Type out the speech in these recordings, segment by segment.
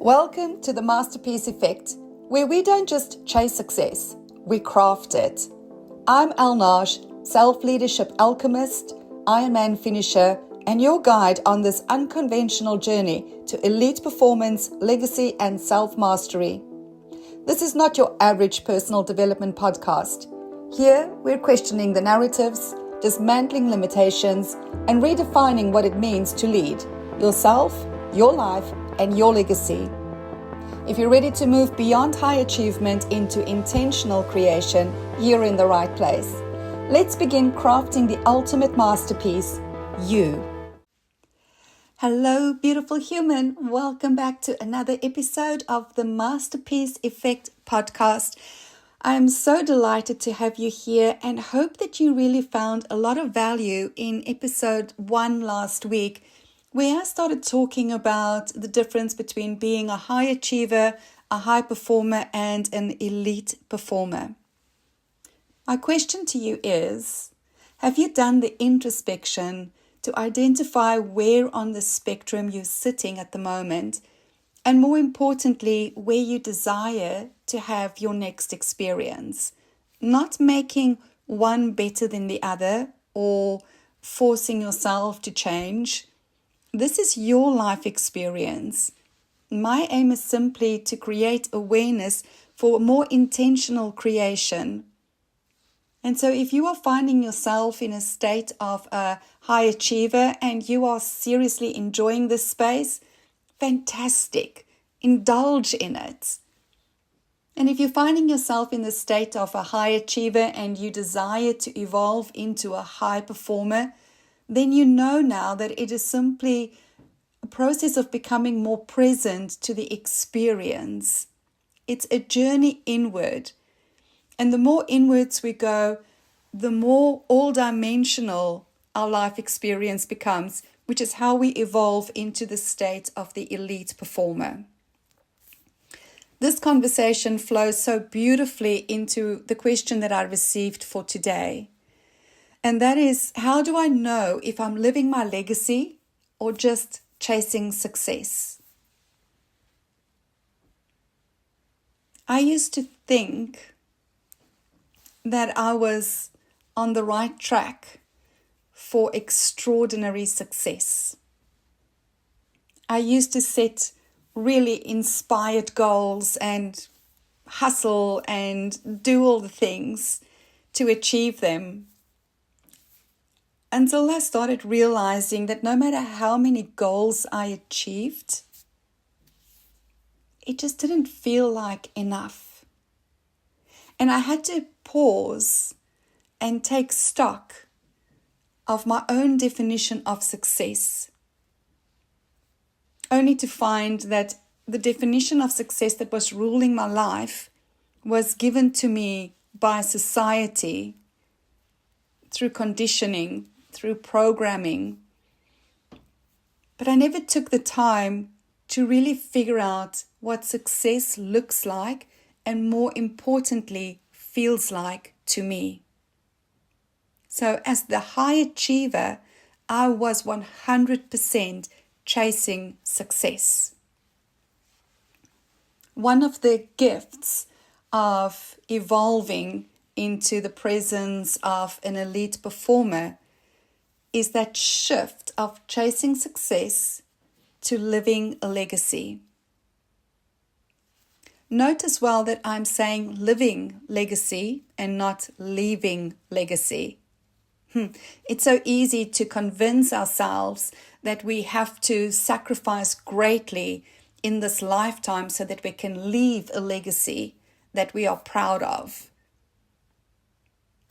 Welcome to the Masterpiece Effect, where we don't just chase success, we craft it. I'm Elnaj, self-leadership alchemist, Ironman finisher, and your guide on this unconventional journey to elite performance, legacy, and self-mastery. This is not your average personal development podcast. Here, we're questioning the narratives, dismantling limitations, and redefining what it means to lead yourself, your life, and your legacy. If you're ready to move beyond high achievement into intentional creation, you're in the right place. Let's begin crafting the ultimate masterpiece, you. Hello, beautiful human. Welcome back to another episode of the Masterpiece Effect podcast. I am so delighted to have you here and hope that you really found a lot of value in episode 1 last week, where I started talking about the difference between being a high achiever, a high performer, and an elite performer. My question to you is, have you done the introspection to identify where on the spectrum you're sitting at the moment, and more importantly, where you desire to have your next experience? Not making one better than the other or forcing yourself to change. This is your life experience. My aim is simply to create awareness for more intentional creation. And so if you are finding yourself in a state of a high achiever and you are seriously enjoying this space, fantastic. Indulge in it. And if you're finding yourself in the state of a high achiever and you desire to evolve into a high performer, then you know now that it is simply a process of becoming more present to the experience. It's a journey inward. And the more inwards we go, the more all-dimensional our life experience becomes, which is how we evolve into the state of the elite performer. This conversation flows so beautifully into the question that I received for today. And that is, how do I know if I'm living my legacy or just chasing success? I used to think that I was on the right track for extraordinary success. I used to set really inspired goals and hustle and do all the things to achieve them, until I started realizing that no matter how many goals I achieved, it just didn't feel like enough. And I had to pause and take stock of my own definition of success, only to find that the definition of success that was ruling my life was given to me by society through conditioning, through programming. But I never took the time to really figure out what success looks like and, more importantly, feels like to me. So as the high achiever, I was 100% chasing success. One of the gifts of evolving into the presence of an elite performer is that shift of chasing success to living a legacy. Note as well that I'm saying living legacy and not leaving legacy. It's so easy to convince ourselves that we have to sacrifice greatly in this lifetime so that we can leave a legacy that we are proud of.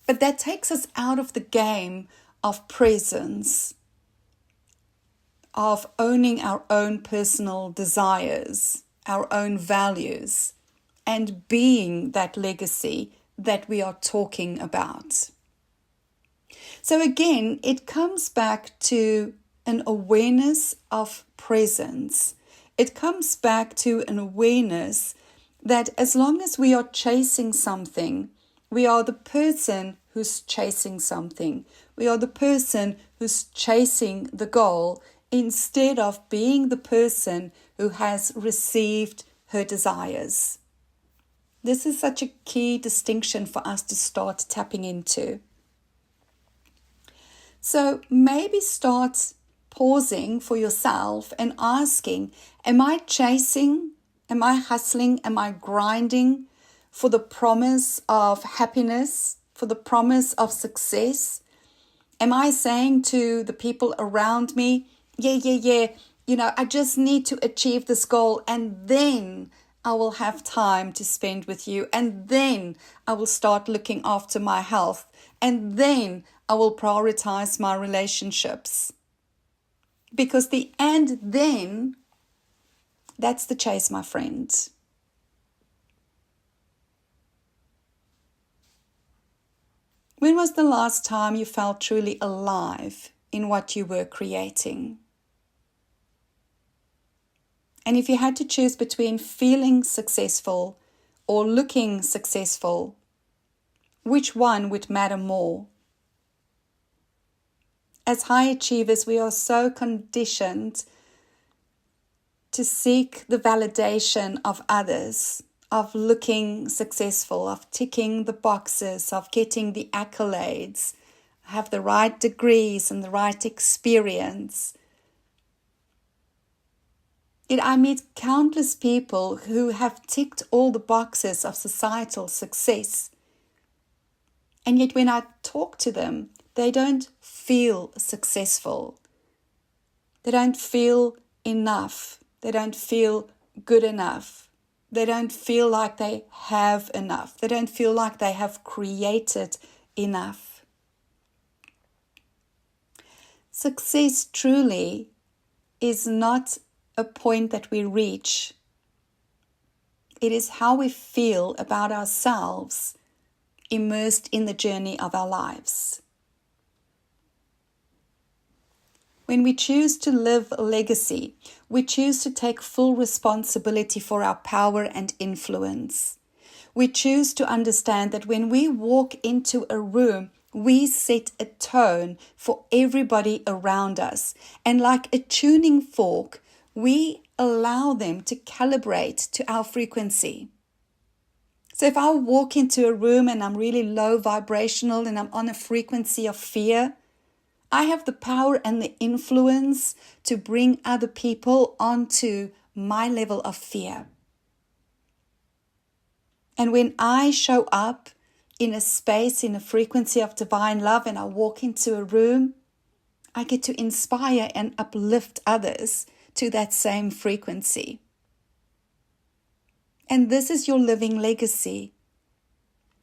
But that takes us out of the game of presence, of owning our own personal desires, our own values, and being that legacy that we are talking about. So again, it comes back to an awareness of presence. It comes back to an awareness that as long as we are chasing something, we are the person who's chasing something. We are the person who's chasing the goal instead of being the person who has received her desires. This is such a key distinction for us to start tapping into. So maybe start pausing for yourself and asking, am I chasing? Am I hustling? Am I grinding for the promise of happiness, for the promise of success? Am I saying to the people around me, yeah, I just need to achieve this goal, and then I will have time to spend with you, and then I will start looking after my health, and then I will prioritize my relationships? Because the "and then," that's the chase, my friend. When was the last time you felt truly alive in what you were creating? And if you had to choose between feeling successful or looking successful, which one would matter more? As high achievers, we are so conditioned to seek the validation of others, of looking successful, of ticking the boxes, of getting the accolades, have the right degrees and the right experience. Yet I meet countless people who have ticked all the boxes of societal success. And yet when I talk to them, they don't feel successful. They don't feel enough. They don't feel good enough. They don't feel like they have enough. They don't feel like they have created enough. Success truly is not a point that we reach. It is how we feel about ourselves immersed in the journey of our lives. When we choose to live a legacy, we choose to take full responsibility for our power and influence. We choose to understand that when we walk into a room, we set a tone for everybody around us. And like a tuning fork, we allow them to calibrate to our frequency. So if I walk into a room and I'm really low vibrational and I'm on a frequency of fear, I have the power and the influence to bring other people onto my level of fear. And when I show up in a space, in a frequency of divine love, and I walk into a room, I get to inspire and uplift others to that same frequency. And this is your living legacy.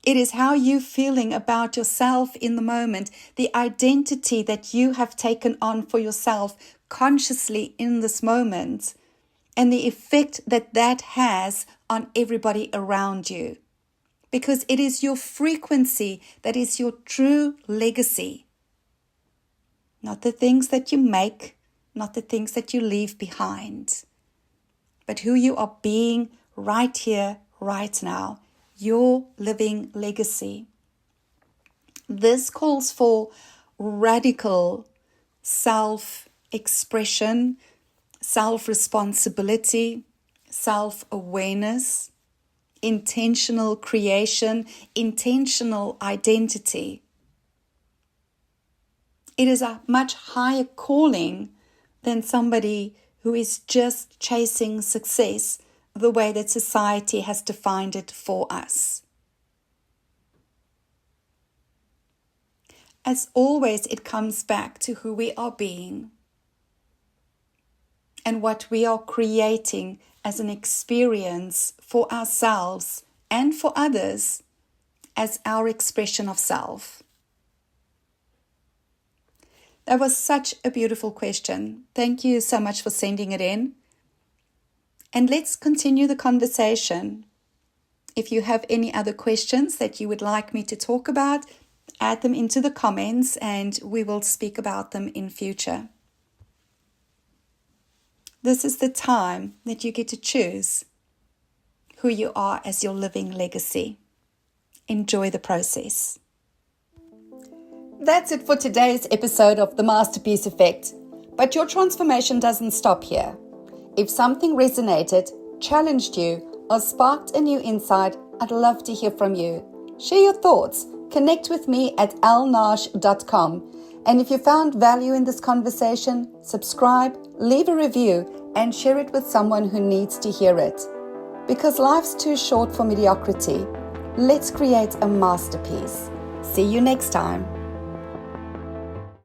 It is how you're feeling about yourself in the moment, the identity that you have taken on for yourself consciously in this moment, and the effect that that has on everybody around you. Because it is your frequency that is your true legacy. Not the things that you make, not the things that you leave behind, but who you are being right here, right now. Your living legacy. This calls for radical self-expression, self-responsibility, self-awareness, intentional creation, intentional identity. It is a much higher calling than somebody who is just chasing success the way that society has defined it for us. As always, it comes back to who we are being and what we are creating as an experience for ourselves and for others as our expression of self. That was such a beautiful question. Thank you so much for sending it in. And let's continue the conversation. If you have any other questions that you would like me to talk about, add them into the comments and we will speak about them in future. This is the time that you get to choose who you are as your living legacy. Enjoy the process. That's it for today's episode of The Masterpiece Effect. But your transformation doesn't stop here. If something resonated, challenged you, or sparked a new insight, I'd love to hear from you. Share your thoughts. Connect with me at alnash.com. And if you found value in this conversation, subscribe, leave a review, and share it with someone who needs to hear it. Because life's too short for mediocrity. Let's create a masterpiece. See you next time.